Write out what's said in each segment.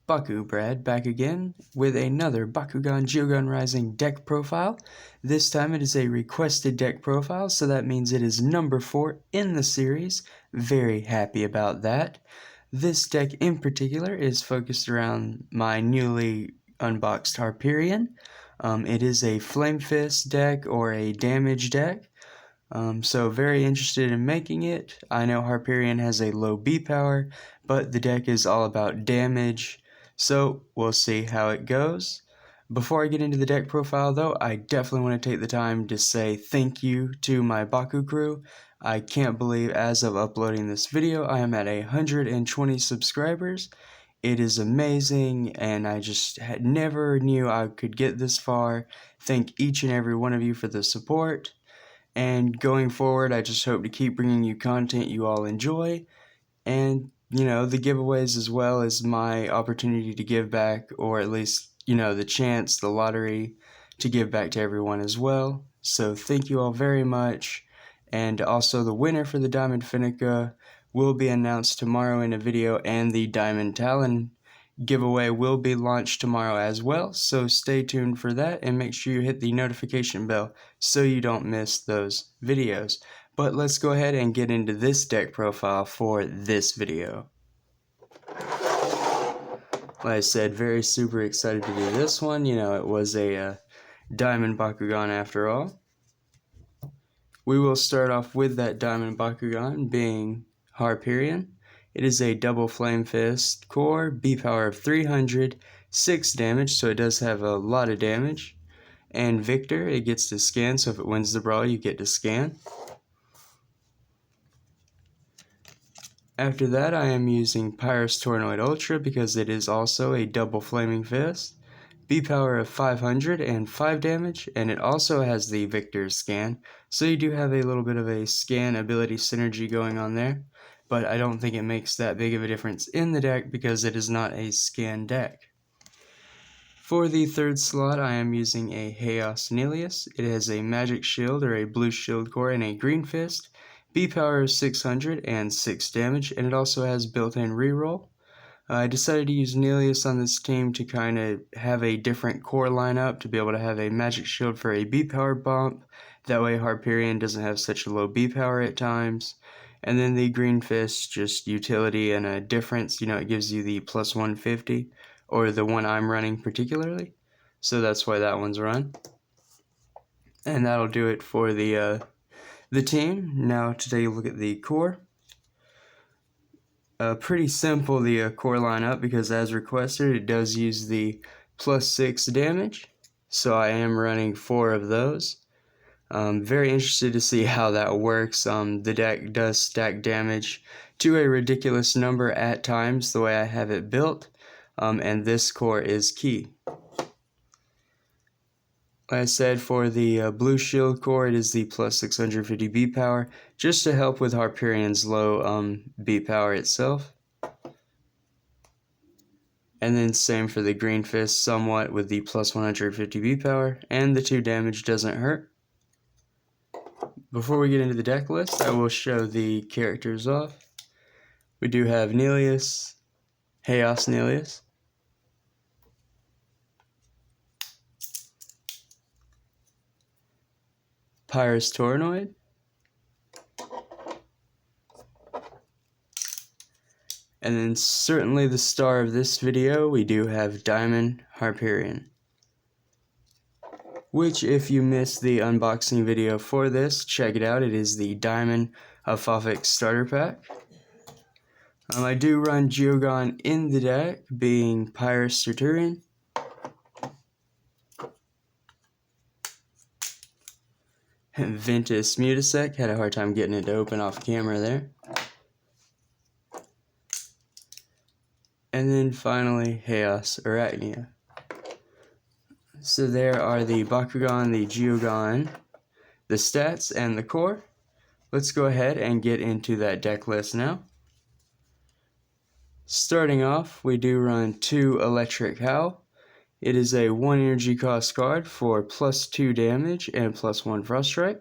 Brad back again with another Bakugan Geogan Rising deck profile. This time it is a requested deck profile, so that means it is number 4 in the series. Very happy about that. This deck in particular is focused around my newly unboxed Harperion. It is a Flame Fist deck or a damage deck. So very interested in making it. I know Harperion has a low B power, but the deck is all about damage, so we'll see how it goes. Before I get into the deck profile though, I definitely want to take the time to say thank you to my Baku crew. I can't believe as of uploading this video, I am at 120 subscribers. It is amazing, and I just never knew I could get this far. Thank each and every one of you for the support. And going forward, I just hope to keep bringing you content you all enjoy. And, the giveaways as well as my opportunity to give back, or at least, the chance, the lottery to give back to everyone as well. So thank you all very much. And also the winner for the Diamond Finnica will be announced tomorrow in a video, and the Diamond Talon giveaway will be launched tomorrow as well, so stay tuned for that and make sure you hit the notification bell so you don't miss those videos. But let's go ahead and get into this deck profile for this video. Like I said, very super excited to do this one. It was a Diamond Bakugan after all. We will start off with that Diamond Bakugan being Harperion. It is a double Flame Fist core, B power of 300, 6 damage, so it does have a lot of damage. And Victor, it gets to scan, so if it wins the brawl, you get to scan. After that, I am using Pyrus Tornoid Ultra because it is also a double Flaming Fist. B power of 500 and 5 damage, and it also has the Victor scan, so you do have a little bit of a scan ability synergy going on there. But I don't think it makes that big of a difference in the deck because it is not a scan deck. For the third slot, I am using a Haos Nilius. It has a magic shield or a blue shield core and a green fist. B power is 600 and 6 damage, and it also has built-in reroll. I decided to use Nilius on this team to kind of have a different core lineup, to be able to have a magic shield for a B power bump. That way Harperion doesn't have such a low B power at times. And then the green fist, just utility and a difference. It gives you the plus 150, or the one I'm running particularly. So that's why that one's run. And that'll do it for the team. Now to take a look at the core. Pretty simple, the core lineup, because as requested, it does use the plus 6 damage. So I am running 4 of those. Very interested to see how that works. The deck does stack damage to a ridiculous number at times, the way I have it built, and this core is key. Like I said, for the blue shield core, it is the plus 650 B power, just to help with Harperion's low B power itself. And then same for the green fist, somewhat with the plus 150 B power, and the 2 damage doesn't hurt. Before we get into the deck list, I will show the characters off. We do have Nilius, Haos Nilius, Pyrus Tornoid, and then certainly the star of this video, we do have Diamond Harperion. Which, if you missed the unboxing video for this, check it out. It is the Diamond Apophic Starter Pack. I do run Geogan in the deck, being Pyrus Harperion. Ventus Mutasec, had a hard time getting it to open off camera there. And then finally, Haos Arachnia. So there are the Bakugan, the Geogan, the stats, and the core. Let's go ahead and get into that deck list now. Starting off, we do run 2 Electric Howl. It is a 1 energy cost card for plus 2 damage and plus 1 Frost Strike.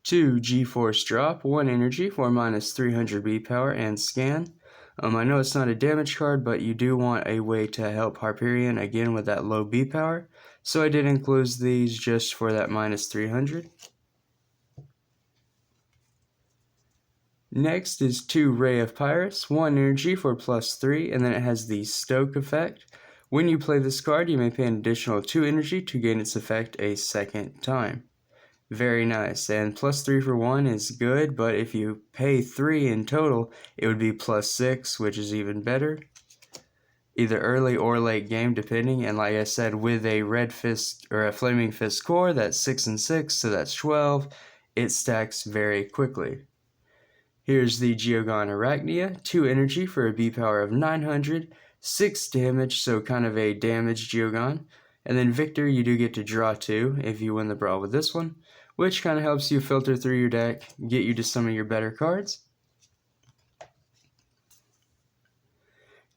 2 G-Force drop, 1 energy for minus 300 B power and scan. I know it's not a damage card, but you do want a way to help Harperion again with that low B power. So I did include these just for that minus 300. Next is 2 Ray of Pyrus, 1 energy for plus 3, and then it has the Stoke effect. When you play this card, you may pay an additional 2 energy to gain its effect a second time. Very nice, and plus 3 for 1 is good, but if you pay 3 in total, it would be plus 6, which is even better. Either early or late game, depending, and like I said, with a red fist or a flaming fist core, that's 6 and 6, so that's 12, it stacks very quickly. Here's the Geogan Arachnia, 2 energy for a B power of 900, 6 damage, so kind of a damaged Geogan. And then Victor, you do get to draw 2 if you win the brawl with this one, which kind of helps you filter through your deck, get you to some of your better cards.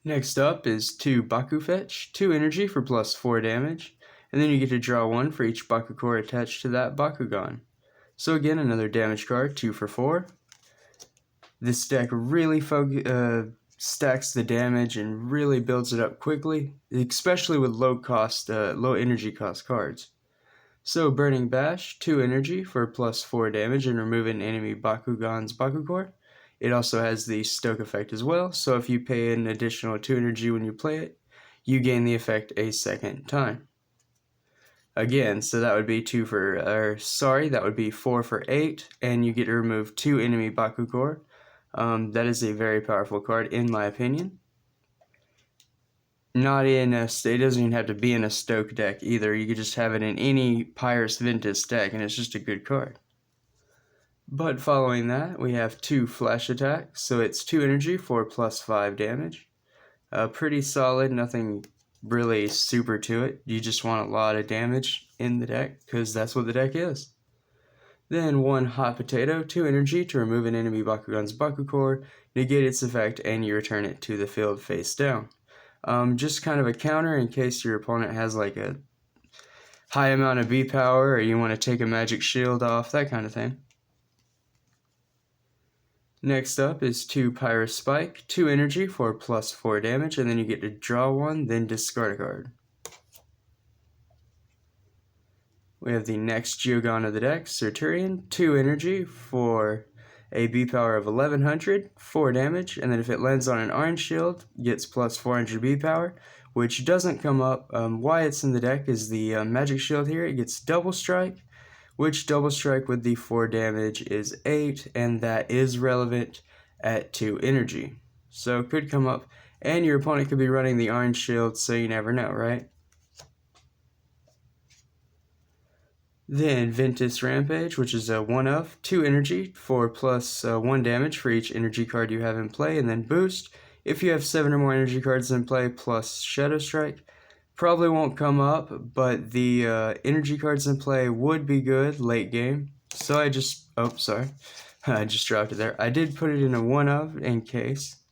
Next up is 2 Baku Fetch, 2 energy for plus 4 damage, and then you get to draw 1 for each Baku core attached to that Bakugan. So again, another damage card, 2 for 4. This deck really stacks the damage and really builds it up quickly, especially with low energy cost cards. So Burning Bash, 2 energy for plus 4 damage and remove an enemy Bakugan's Baku core. It also has the Stoke effect as well, so if you pay an additional 2 energy when you play it, you gain the effect a second time. Again, so that would be 4 for 8, and you get to remove 2 enemy Baku core. That is a very powerful card, in my opinion. It doesn't even have to be in a Stoke deck either. You could just have it in any Pyrus Ventus deck, and it's just a good card. But following that, we have 2 Flash Attacks, so it's 2 energy for plus 5 damage. Pretty solid, nothing really super to it. You just want a lot of damage in the deck, because that's what the deck is. Then 1 Hot Potato, 2 energy to remove an enemy Bakugan's Baku core, negate its effect, and you return it to the field face down. Just kind of a counter in case your opponent has like a high amount of B power, or you want to take a magic shield off, that kind of thing. Next up is 2 Pyrus Spike, 2 energy for plus 4 damage, and then you get to draw 1, then discard a card. We have the next Geogan of the deck, Harperion, 2 energy for a B power of 1100, 4 damage, and then if it lands on an orange shield, gets plus 400 B power, which doesn't come up. Why it's in the deck is the magic shield here. It gets double strike, which double strike with the 4 damage is 8, and that is relevant at 2 energy. So it could come up, and your opponent could be running the orange shield, so you never know, right? Then Ventus Rampage, which is a 1 of 2 energy for plus 1 damage for each energy card you have in play, and then boost if you have 7 or more energy cards in play plus Shadow Strike. Probably won't come up, but the energy cards in play would be good late game. So I just dropped it there. I did put it in a 1 of in case.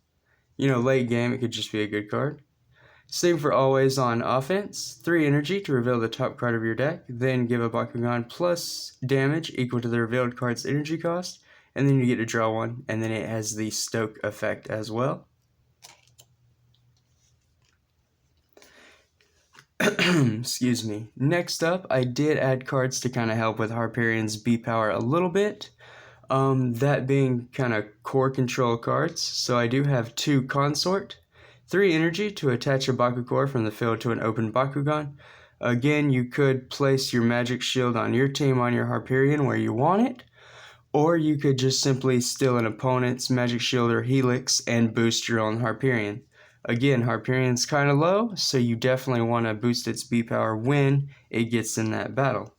Late game it could just be a good card. Same for always on offense, 3 energy to reveal the top card of your deck, then give a Bakugan plus damage equal to the revealed card's energy cost, and then you get to draw 1, and then it has the Stoke effect as well. Excuse me. Next up, I did add cards to kind of help with Harperion's B power a little bit. That being kind of core control cards, so I do have 2 Consort. 3 energy to attach a Baku core from the field to an open Bakugan. Again, you could place your magic shield on your team on your Harperion where you want it, or you could just simply steal an opponent's magic shield or helix and boost your own Harperion. Again, Harperion's kind of low, so you definitely want to boost its B power when it gets in that battle.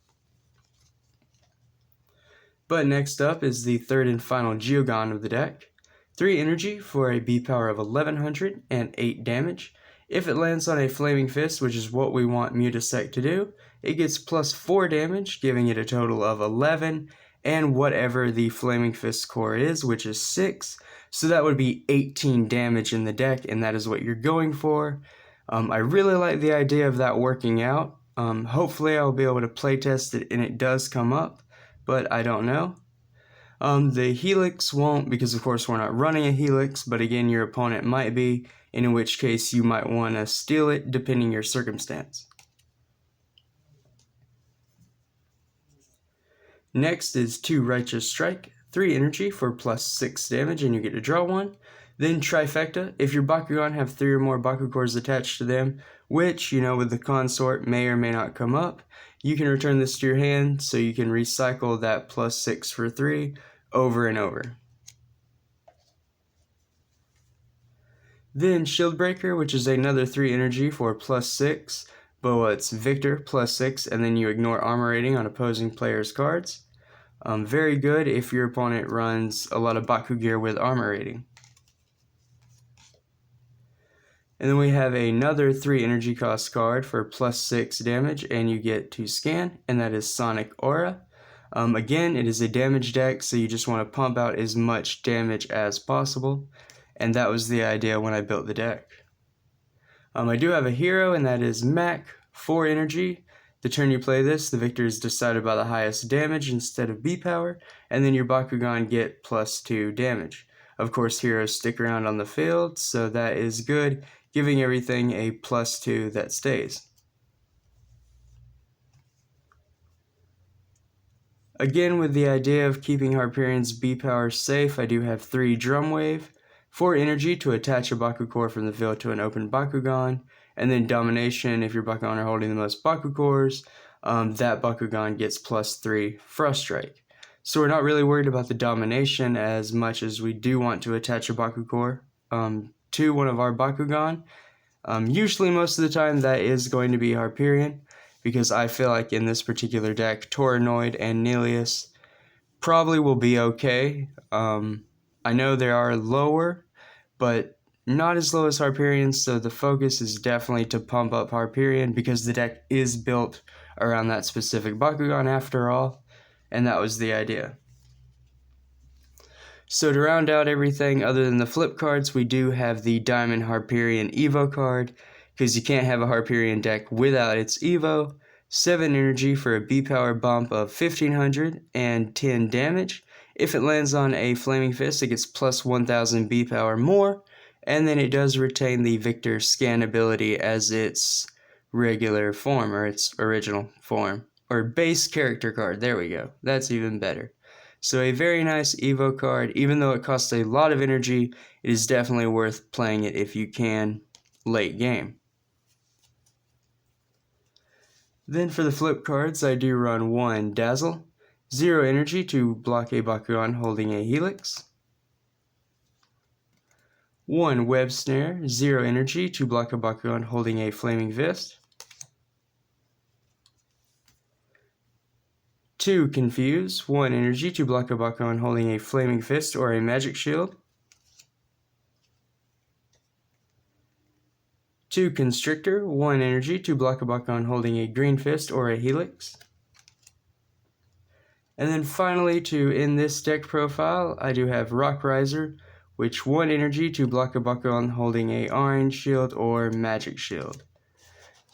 But next up is the 3rd and final Geogan of the deck. 3 energy for a B power of 1100 and 8 damage. If it lands on a Flaming Fist, which is what we want Mutasect to do, it gets plus 4 damage, giving it a total of 11, and whatever the Flaming Fist core is, which is 6. So that would be 18 damage in the deck, and that is what you're going for. I really like the idea of that working out. Hopefully I'll be able to playtest it and it does come up, but I don't know. The Helix won't, because of course we're not running a Helix, but again your opponent might be, and in which case you might want to steal it depending your circumstance. Next is 2 Righteous Strike, 3 energy for +6 damage, and you get to draw 1. Then Trifecta, if your Bakugan have 3 or more Bakugors attached to them, which, with the consort may or may not come up, you can return this to your hand so you can recycle that +6 for 3 over and over. Then Shield Breaker, which is another 3 energy for +6, but it's Victor +6, and then you ignore armor rating on opposing players' cards. Very good if your opponent runs a lot of Bakugear with armor rating. And then we have another 3 energy cost card for +6 damage, and you get to scan, and that is Sonic Aura. Again, it is a damage deck, so you just want to pump out as much damage as possible, and that was the idea when I built the deck. I do have a hero, and that is Mac, 4 energy. The turn you play this, the victor is decided by the highest damage instead of B power, and then your Bakugan get +2 damage. Of course, heroes stick around on the field, so that is good, giving everything a +2 that stays. Again, with the idea of keeping Harperion's B power safe, I do have 3 Drum Wave, 4 energy to attach a Bakugor from the field to an open Bakugan, and then Domination, if your Bakugan are holding the most Bakugors, that Bakugan gets +3 Frost Strike. So we're not really worried about the Domination as much as we do want to attach a Bakugor to one of our Bakugan. Usually most of the time that is going to be Harperion, because I feel like in this particular deck, Tauronoid and Neleus probably will be okay. I know they are lower, but not as low as Harperion, so the focus is definitely to pump up Harperion because the deck is built around that specific Bakugan after all, and that was the idea. So to round out everything other than the flip cards, we do have the Diamond Harperion Evo card, because you can't have a Harperion deck without its Evo. 7 energy for a B power bump of 1500 and 10 damage. If it lands on a Flaming Fist, it gets +1000 B power more, and then it does retain the Victor scan ability as its regular form, or its original form, or base character card. There we go. That's even better. So a very nice Evo card. Even though it costs a lot of energy, it is definitely worth playing it if you can late game. Then for the flip cards, I do run 1 Dazzle, 0 energy to block a Bakugan holding a Helix, 1 Web Snare, 0 energy to block a Bakugan holding a Flaming Fist, 2 Confuse, 1 energy to block a Bakugan holding a Flaming Fist or a Magic Shield, 2 Constrictor, 1 energy to block a Bakugan holding a Green Fist or a Helix. And then finally, to end this deck profile, I do have Rock Riser, which 1 energy to block a Bakugan holding a Orange Shield or Magic Shield.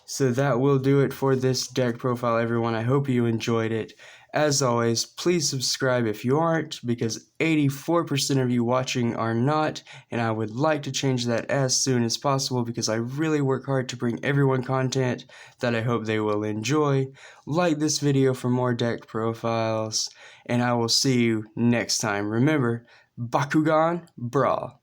So that will do it for this deck profile, everyone. I hope you enjoyed it. As always, please subscribe if you aren't, because 84% of you watching are not, and I would like to change that as soon as possible because I really work hard to bring everyone content that I hope they will enjoy. Like this video for more deck profiles, and I will see you next time. Remember, Bakugan Brawl.